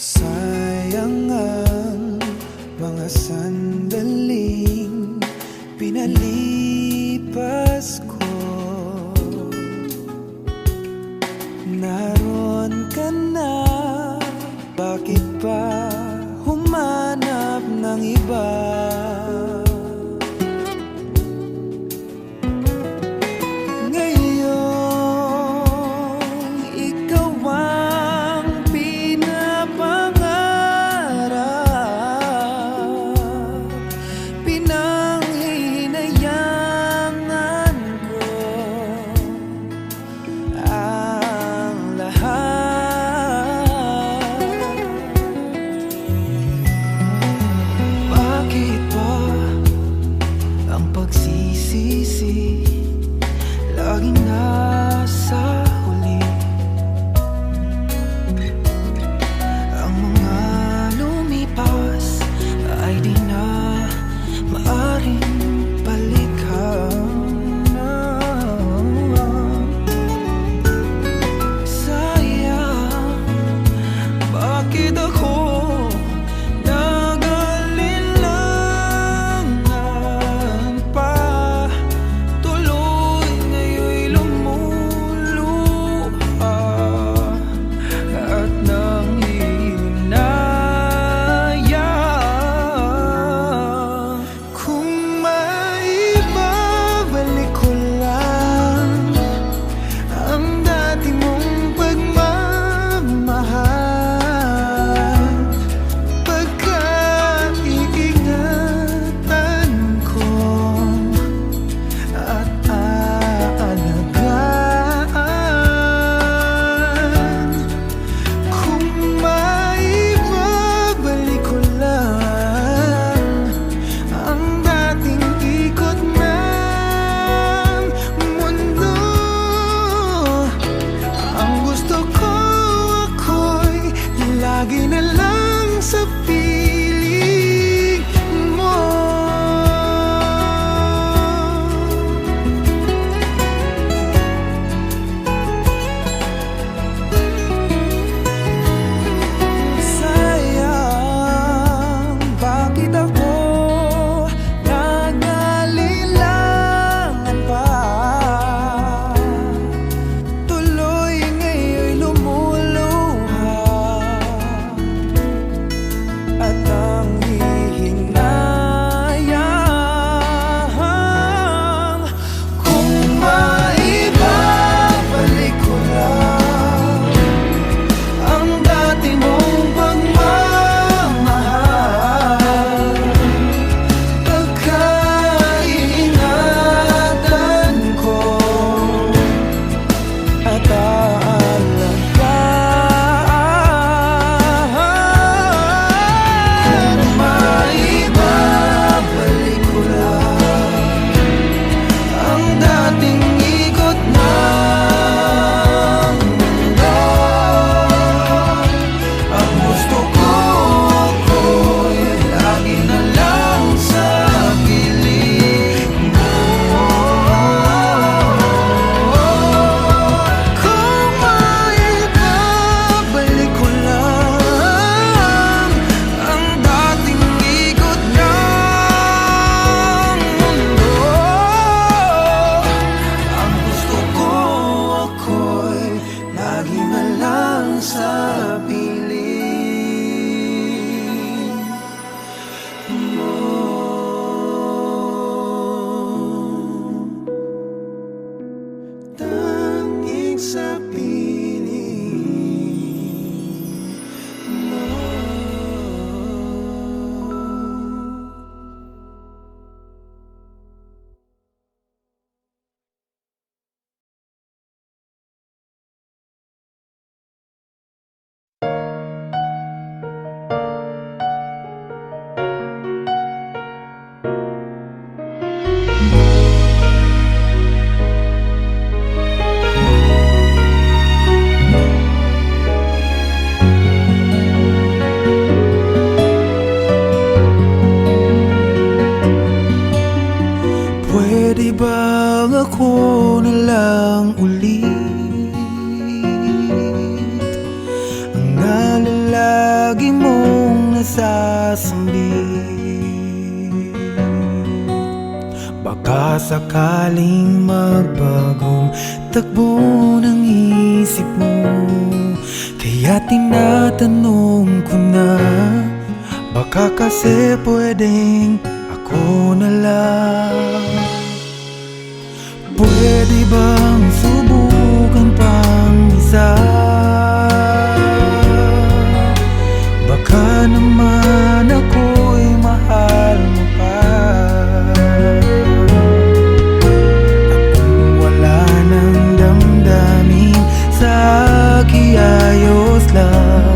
Sayang ang mga sandaling pinalipas ko. Naroon ka na, bakit pa humanap ng iba? Laging nasa huli ang mga lumipas ay di na maaring balikan. Sayang, bakit ako lagi na lang sa piling mo. Sayang, bakit ako nag-alilangan pa? Tuloy ngayon'y lumuluha at ang hihinayang. Kung maibabalik ko lang ang dati mong pagmamahal, pagkaingatan ko at sa piling mo. Tanging sa piling mo. Pwede bang ako na lang ulit ang nalala lagi mong nasasambi. Baka sakaling magbagong takbo ng isip mo, kaya tinatanong ko na, baka kasi pwedeng ako na lang. Pwede bang subukan pang isa? Baka naman ako'y mahal mo pa. At kung wala nang damdamin sa kiayos lang,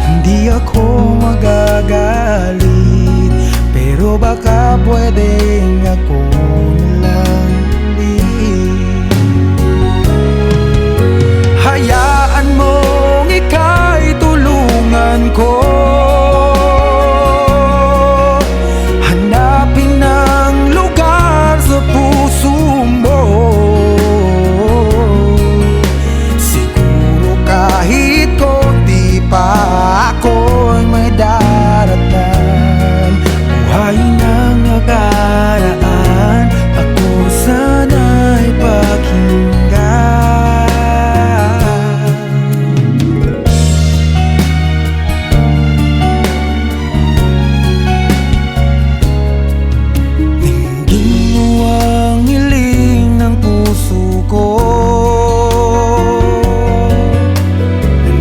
hindi ako magagalit. Pero baka pwedeng ako na lang din. Hayaan mong ika'y tulungan ko, hanapin ang lugar sa puso mo. Siguro kahit konti pa ako'y may daratan. Buhayin ang nakaraan, ako sana'y pakinggan. Dinggin mo ang hiling ng puso ko,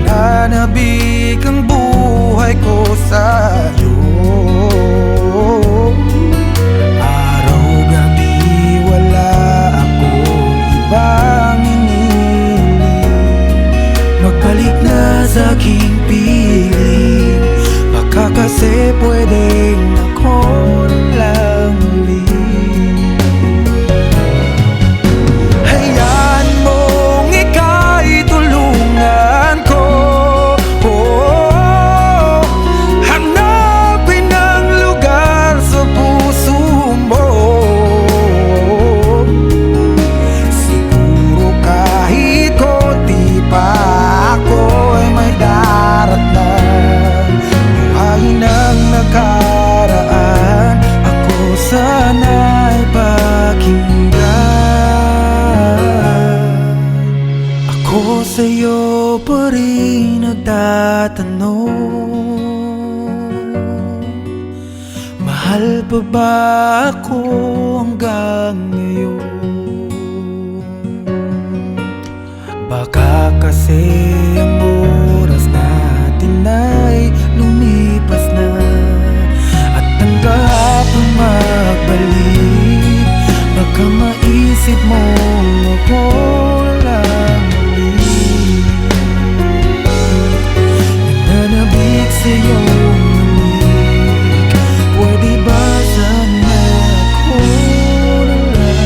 nananabik ang buhay ko sa'yo. Araw-gabi wala akong ibang iniling, magbalik na sa aking piling. Baka kasi pwedeng ako na lang ulit. Hayaan mong ika'y tulungan ko, hanapin ang lugar sa puso mo. Siguro kahit konti pa ako'y may daratan. Buhayin ang nakaraan, ako sana'y pakinggan. Ako sa'yo pa rin nagtatanong, mahal pa ba ako hanggang ngayon? Baka kasi ang oras natin ay lumipas na, at ang kahapon magbalik. Baka maisip mo ako lang ulit, nananabik sa'yo. Pwede ba sana ako na lang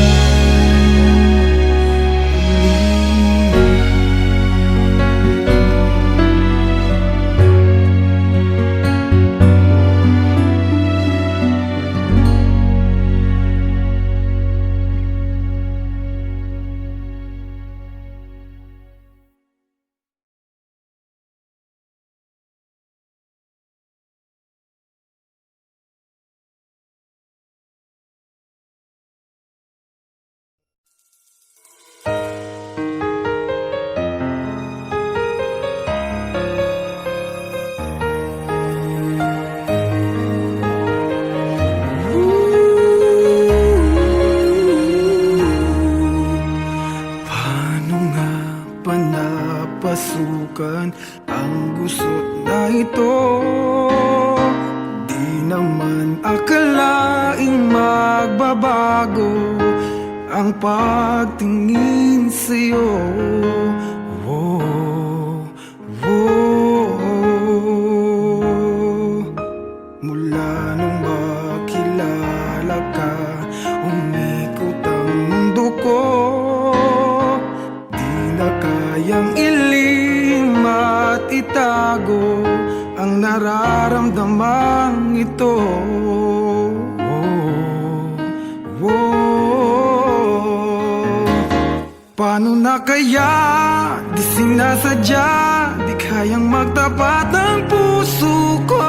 pasukan ang gusot na ito. Di naman akalaing magbabago ang pagtingin sa'yo. Oh, oh. Mula nung makilala ka, umikot ang mundo ko. Di na kayang ilim at itago ang nararamdaman ito. Paano na kaya? Di sinasadya, di kayang magtapat ang puso. puso ko.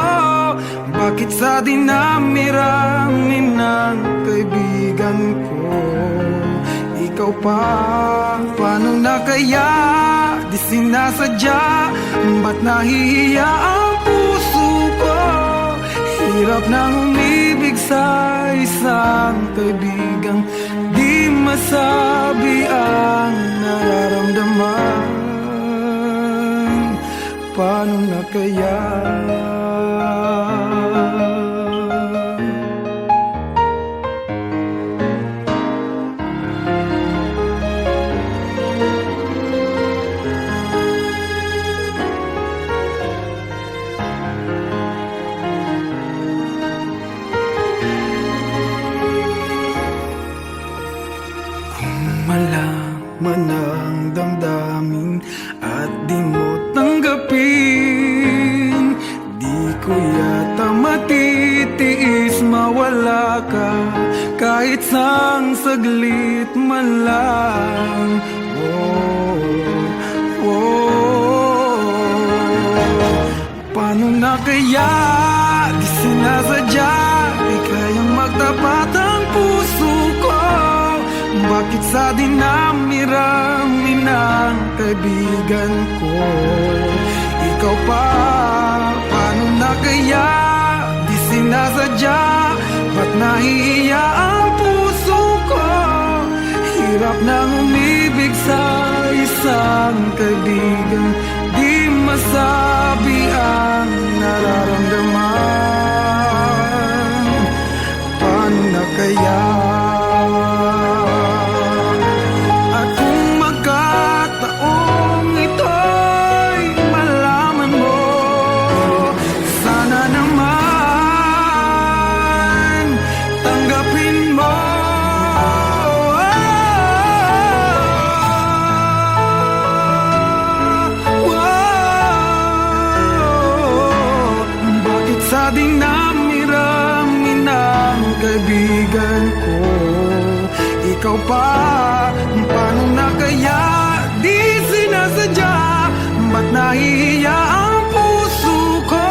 Bakit sa dinami-rami ng kaibigan ko ikaw pa? Paano na kaya? Di sinasadya, ba't nahihiya ang puso ko? Hirap nang umibig sa isang kaibigang di masabi ang nararamdaman. Paano na kaya? Malaman ang damdamin at di mo tanggapin, di ko yata matitiis mawala ka kahit sang saglit man lang. Paano na kaya? Di sinasadya, di kayang magtapat ang puso ko. Bakit sa dinami-rami ng kaibigan ko ikaw pa? Paano na kaya? Di sinasadya, ba't nahihiya ang puso ko? Hirap nang umibig sa isang kaibigan di masabi ang nararamdaman. Paano na kaya? Sa dinami-rami ng kaibigan ko ikaw pa? Paano na kaya? Di sinasadya, ba't nahihiya ang puso ko?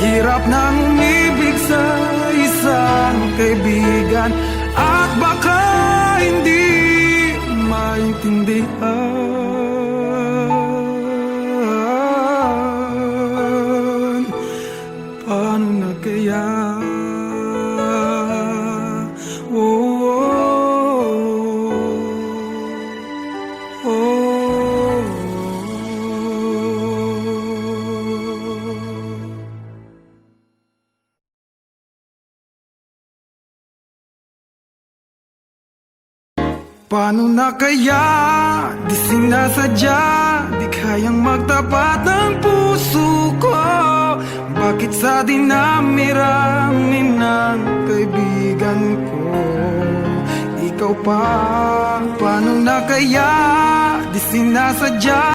Hirap nang umibig sa isang kaibigan at baka hindi maintindihan. Paano na kaya? Paano na kaya? Di sinasadya, di kayang magtapat ang puso ko. Bakit sa dinami-rami ng kaibigan ko ikaw pa? Paano na kaya? Di sinasadya.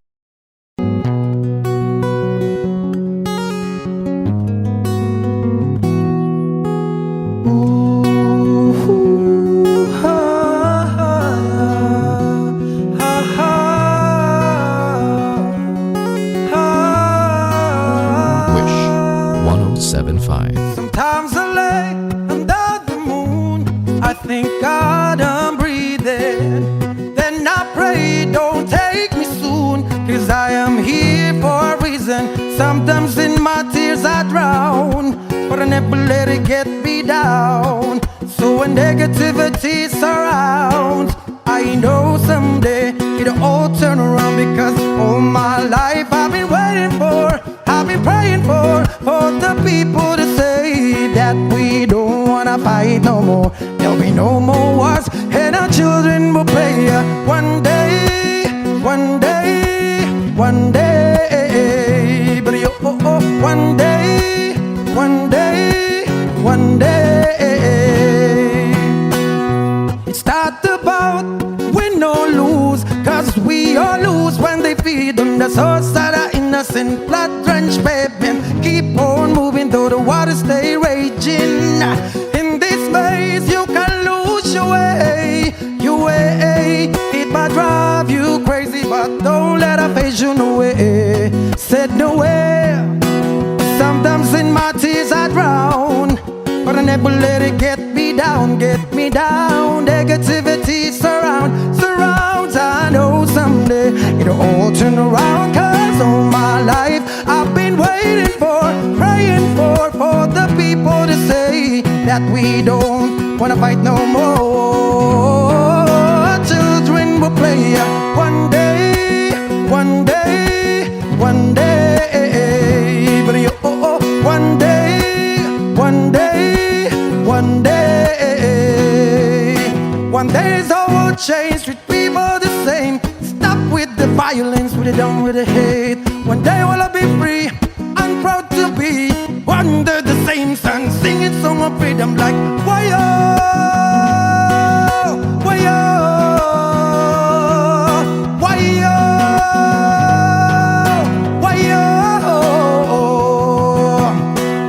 Sometimes I lay under the moon, I thank God I'm breathing. Then I pray, don't take me soon, 'cause I am here for a reason. Sometimes in my tears I drown, but I never let it get me down. So when negativity surrounds, I know someday it'll all turn around, because all my life I've been waiting for, I've been praying for the people to say that we don't wanna fight no more. There'll be no more wars, and our children will play. One day, one day, one day, but one day, one day, one day. It's not about win or lose, 'cause we all lose when they feed on the souls that are innocent, blood-drenched baby. Keep on moving though the waters stay raging. In this maze you can lose your way, your way. It might drive you crazy, but don't let it phase you no way. Said nowhere, never let it get me down, get me down. Negativity surrounds. I know someday it'll all turn around. Cause all my life I've been waiting for, praying for the people to say that we don't wanna fight no more. Children will play one day, one day, one day. But one day, one day, one day. One day it's all will change, treat people the same. Stop with the violence, with the down, with the hate. One day will I be free, I'm proud to be under the same sun, singing song of freedom like why-oh, why-oh, why-oh, why-oh.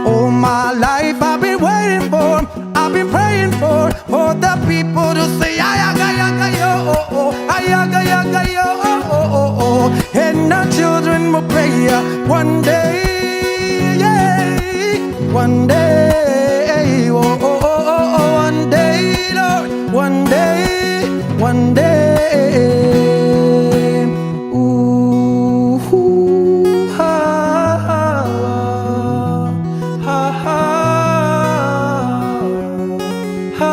All my life I've been waiting for, I've been praying for the people to say ayaga-yaga-yo, ayaga-yaga-yo. And our children will pray one day, yeah, one day, oh, oh, oh, oh, one day, Lord, one day, one day. Ooh, ha, ha, ha, ha, ha.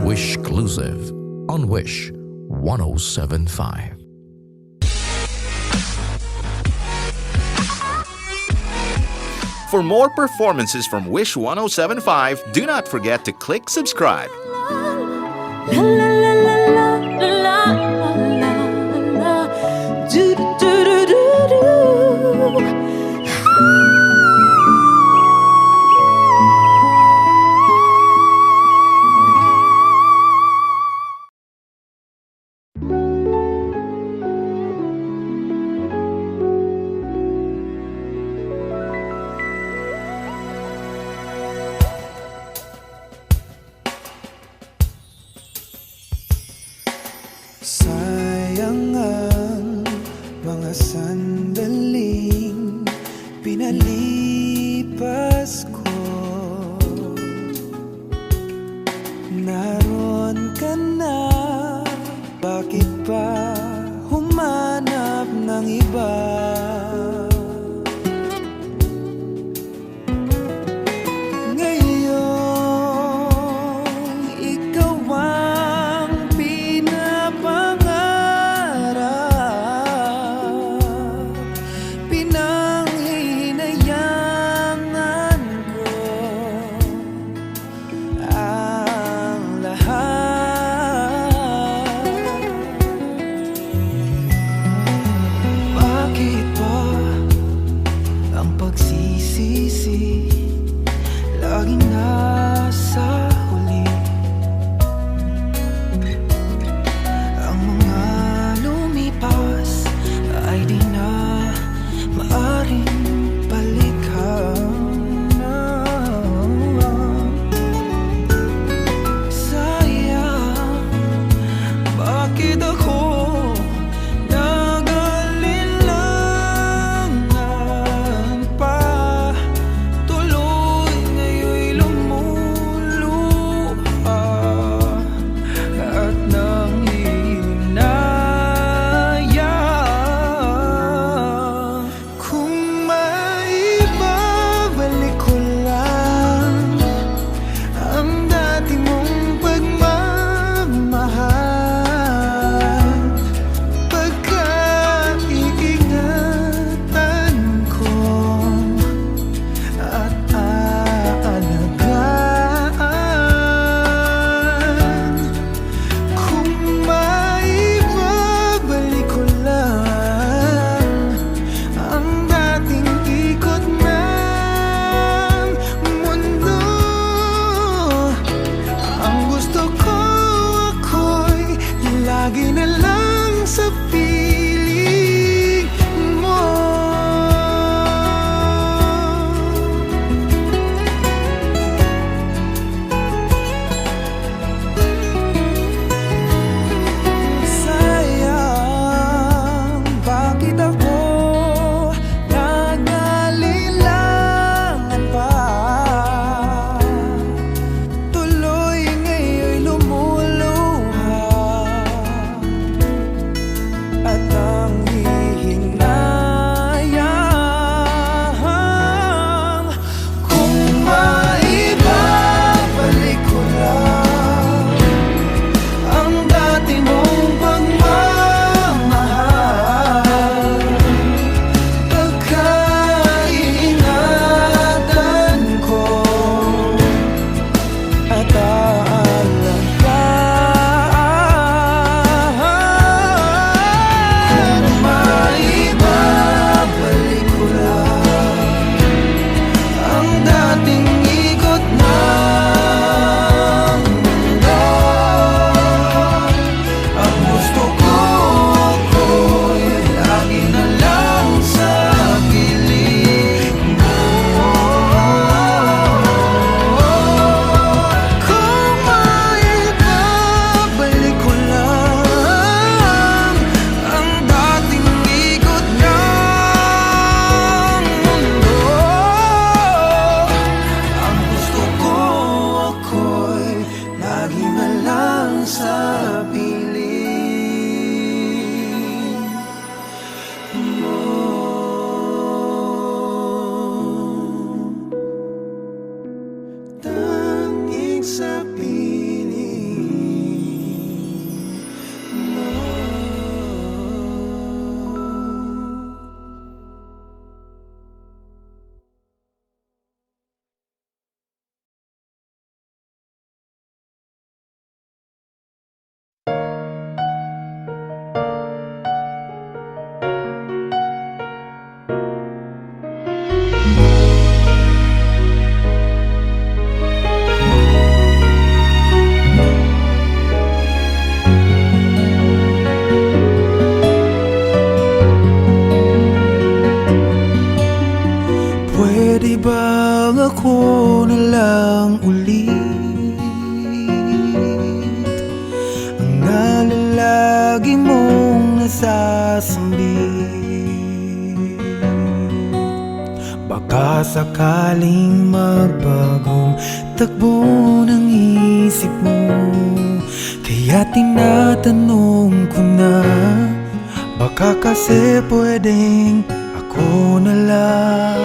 Wish Exclusive on Wish 1075. For more performances from Wish 1075, do not forget to click subscribe. La la la la la la la la. Do do do do do. Sayang ang mga sandaling pinalipas ko. Naroon ka na, bakit pa humanap ng iba? Ngayon, ikaw ang pinapangarap, pinanghinayang ako na lang ulit ang nalalagi mong nasasambit. Baka sakaling magbagong takbo ng isip mo, kaya tinatanong ko na, baka kasi pwedeng ako na lang.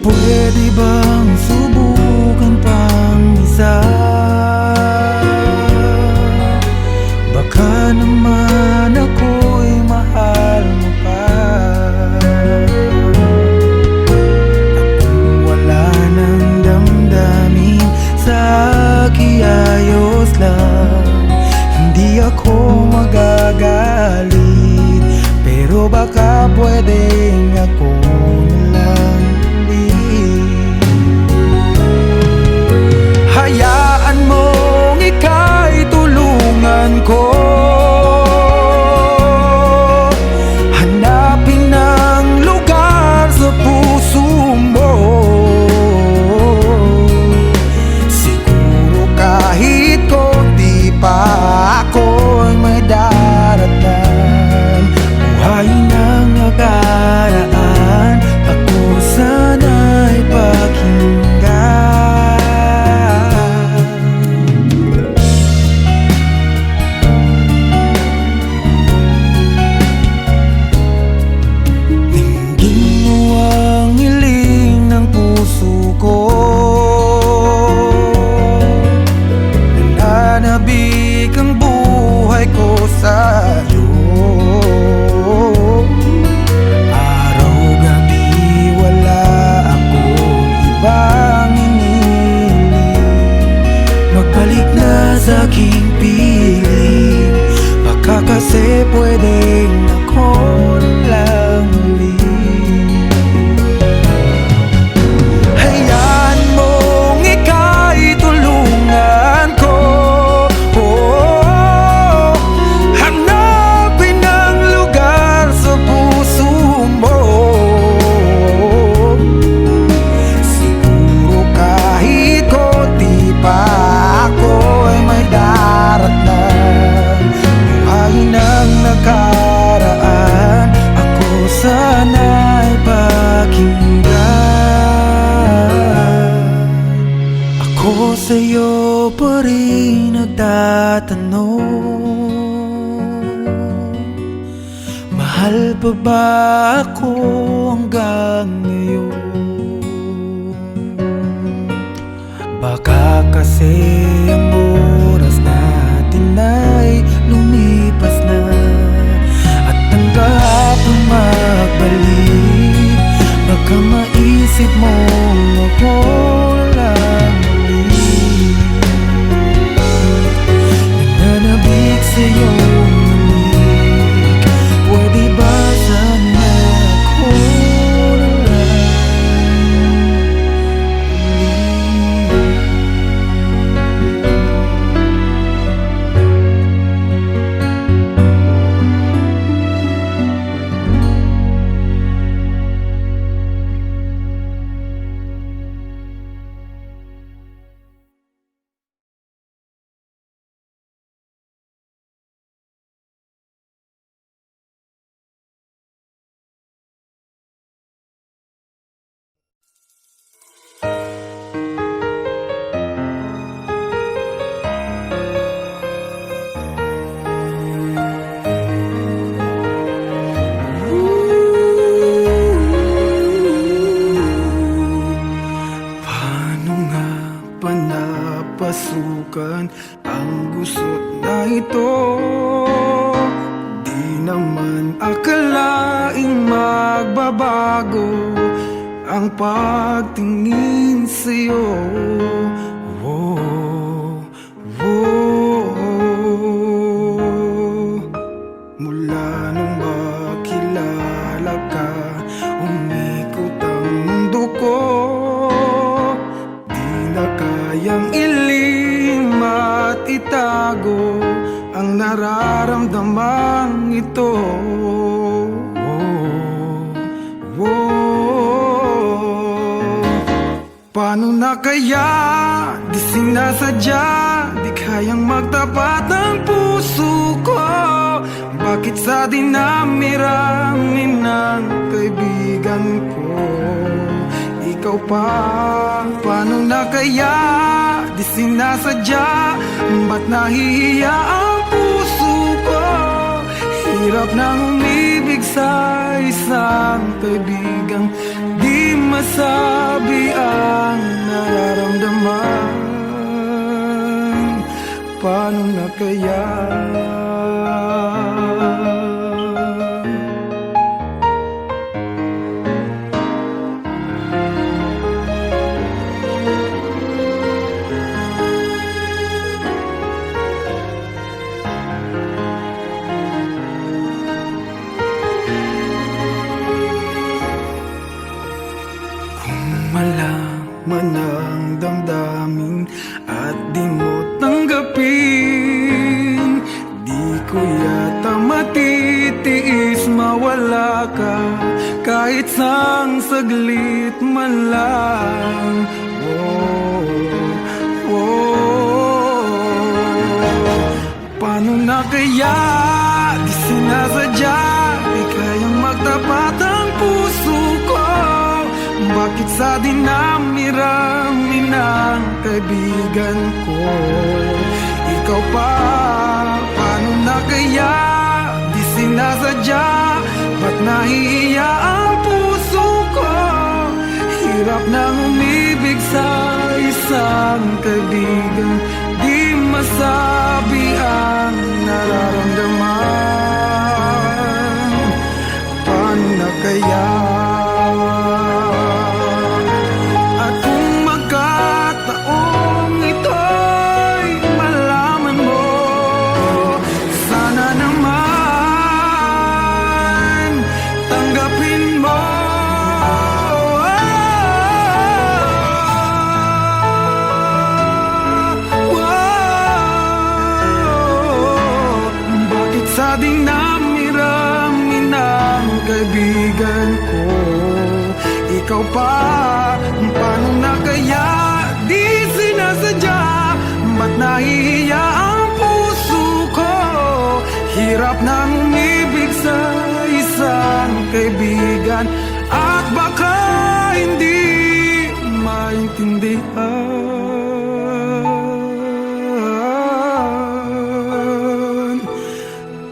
Pwede bang subukan pang isa? Baka naman ako'y mahal mo pa. At kung wala nang damdamin sa akin, ayos lang, hindi ako magagalit. Pero baka pwedeng ako na lang ulit. Hayaan mong ika'y tulungan ko hanapin ang lugar sa puso mo. Siguro kahit konti pa ako'y may daratan. Buhayin ang nakaraan, ako sana'y pakinggan. Dinggin mo ang hiling ng puso ko, nananabik ang buhay ko sa'yo. Araw-gabi wala akong ibang iniling, magbalik na sa aking piling. Baka kasi pwedeng ako na lang ulit. Hayaan mong ika'y tulungan ko, hanapin ang lugar sa puso mo. Siguro kahit konti pa ako'y may daratan. Buhayin ang nakaraan, ako sana'y pakinggan. Ako sa'yo pa rin nagtatanong, mahal pa ba ako hanggang ngayon? Baka kasi ang oras natin ay lumipas na, at ang kahapon magbalik. Baka maisip mo ako lang ulit, nananabik sa'yo ulit. Pwede ba sana ako na lang pasukan ang gusot na ito. Di naman akalaing magbabago ang pagtingin sa'yo. Whoa, whoa. Mula nung makilala ka, umikot ang mundo ko. Di na kayang ilim at itago ang nararamdaman ito. Whoa, whoa. Paano na kaya? Di sinasadya, di kayang magtapat ng puso ko. Bakit sa dinami-rami ng kaibigan ko ikaw pa? Paano na kaya? Di sinasadya, ba't nahihiya ang puso ko? Hirap nang umibig sa isang kaibigang di masabi ang nararamdaman. Paano na kaya? Malaman ang damdamin at di mo tanggapin, di ko yata matitiis mawala ka kahit sang saglit man lang. Paano na kaya? Di sinasadya, di kayang magtapat ang puso ko. Bakit sa dinami-rami ng kaibigan ko ikaw pa? Paano na kaya? Di sinasadya, ba't nahihiya ang puso ko? Hirap nang umibig sa isang kaibigan di masabi ang nararamdaman. Paano na kaya? Sa dinami-rami ng kaibigan ko ikaw pa? Paano na kaya? Di sinasadya, ba't nahihiya ang puso ko? Hirap nang umibig sa isang kaibigan at baka hindi maintindihan.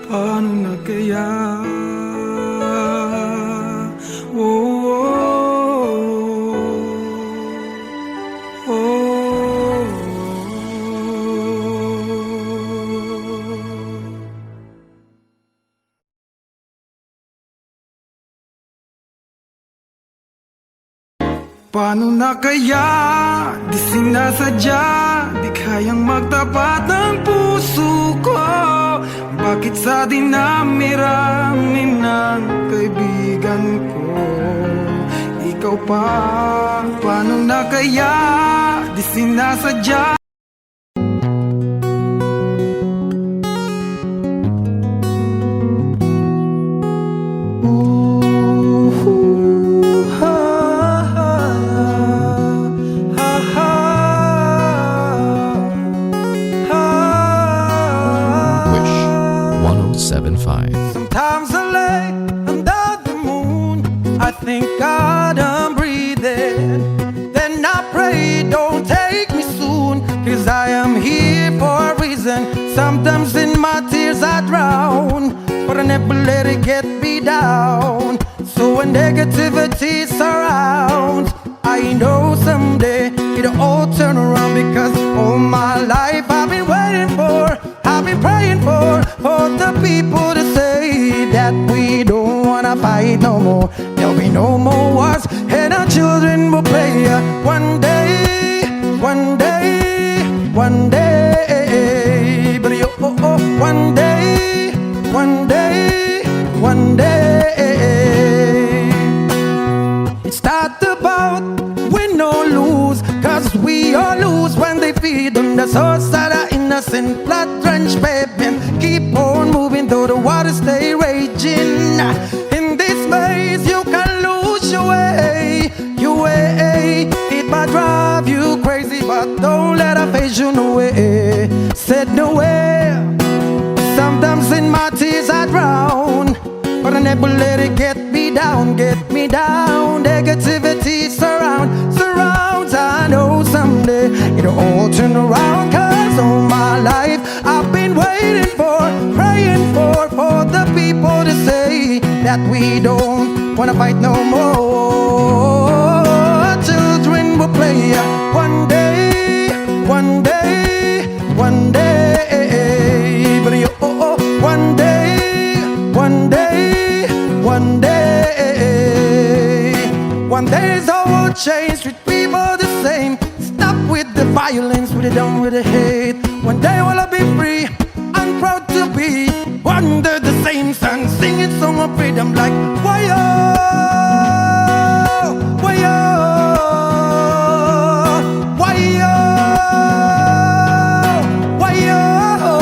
Paano na kaya? Paano na kaya? Di sinasadya, di kayang magtapat ng puso ko. Bakit sa dinami-rami ng kaibigan ko ikaw pa? Paano na kaya? Di sinasadya. Sometimes I lay under the moon, I thank God I'm breathing. Then I pray, don't take me soon, 'cause I am here for a reason. Sometimes in my tears I drown, but I never let it get me down. So when negativity surrounds, I know someday it'll all turn around. Because all my life I've been waiting for, I've been praying for the people to say that we don't wanna fight no more. There'll be no more wars, and our children will play. One day, one day, one day. But one day, one day, one day. It's not about win or lose, 'cause we all lose when they feed on the souls that are innocent, blood-drenched baby. Keep on moving though the waters stay raging. In this maze you can lose your way, your way. It might dry said no way. Sometimes in my tears I drown, but I never let it get me down, get me down. Negativity surrounds. I know someday it'll all turn around. Cause all my life I've been waiting for, praying for the people to say that we don't wanna fight no more. Children will play one day, one day, one day. But one day, one day, one day. One day it's all will change, treat people the same. Stop with the violence, put it down with the hate. One day will I be free, I'm proud to be under the same sun, singing song of freedom like why-oh, why-oh, why-oh, why-oh.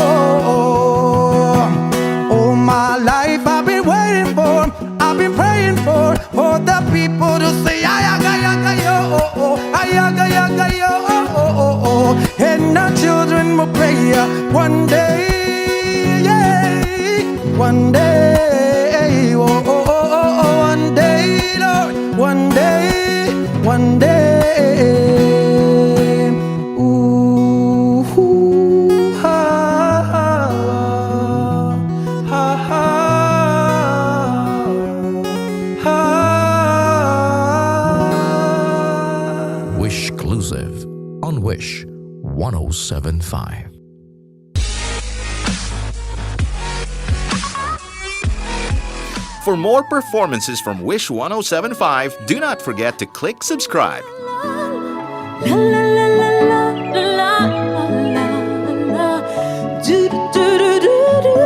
All my life I've been waiting for, I've been praying for the people to say ayaga-yaga-yo, ayaga-yaga-yo. And our children will pray one day, yeah, one day, oh, oh, oh, oh, one day, Lord, one day, one day. Ooh, ha, ha, ha, ha, ha. Wish Exclusive on Wish 1075. For more performances from Wish 1075, do not forget to click subscribe. La la la la la la la la. Do do do do do.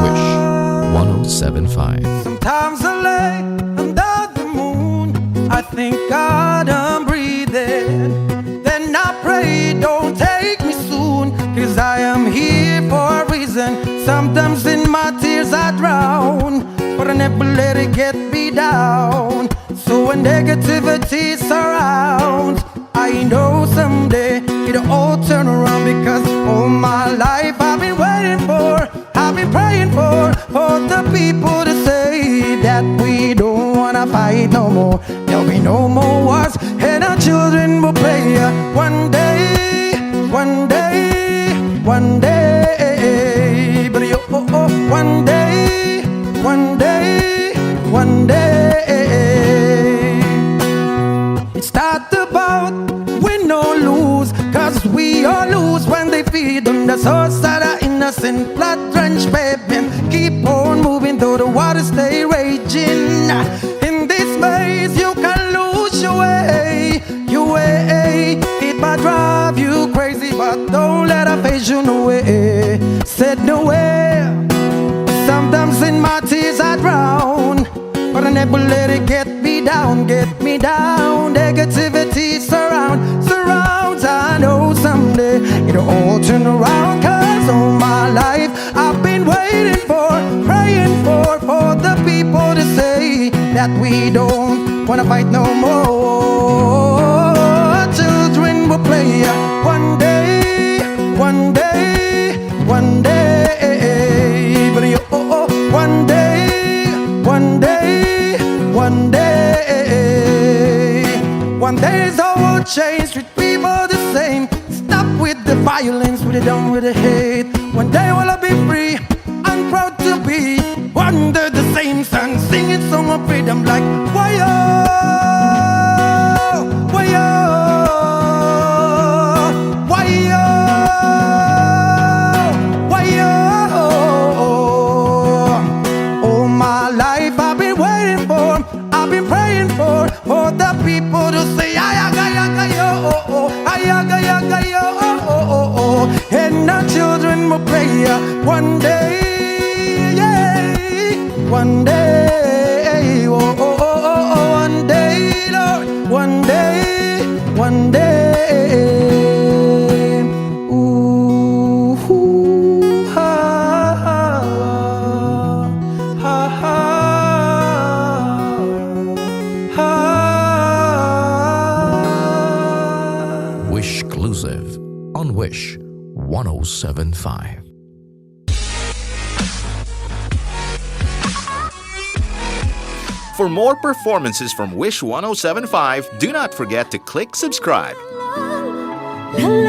Wish 1075. Sometimes I lay under the moon, I think God I'm breathing. Then I pray, don't take me soon, 'cause I am here for a reason. Sometimes in my tears I drown, but I never let it get me down. So when negativity surrounds, I know someday it'll all turn around, because all my life I've been waiting for, I've been praying for the people to say that we don't wanna fight no more. There'll be no more wars, and our children will play. One day, one day, one day, but one day, one day, one day. It's not about win or lose, 'cause we all lose when they feed on the source of the innocent blood-drenched baby. Keep on moving though the waters stay raging. In this maze you can lose your way, your way. It might drive you crazy, but don't let it phase you no way. Said nowhere. Sometimes in my tears I drown, but I never let it get me down, get me down. Negativity surrounds. I know someday it'll all turn around, 'cause all my life I've been waiting for, praying for the people to say that we don't wanna fight no more. Children will play one day, one day, one day, but one day, one day, one day. One day is all will change, treat people the same. Stop with the violence, put it down with the hate. One day will I be free, I'm proud to be under the same sun, singing song of freedom like why-oh, why-oh, why-oh, why-oh. All my life I've been waiting for, I've been praying for the people to say ayaga-yaga-yo, ayaga-yaga-yo, and our children will pray one day, yeah, one day, one day, Lord, one day, one day. Ooh, ha, ha, ha, ha, ha. Wish exclusive on Wish 1075. For more performances from Wish 1075, do not forget to click subscribe. La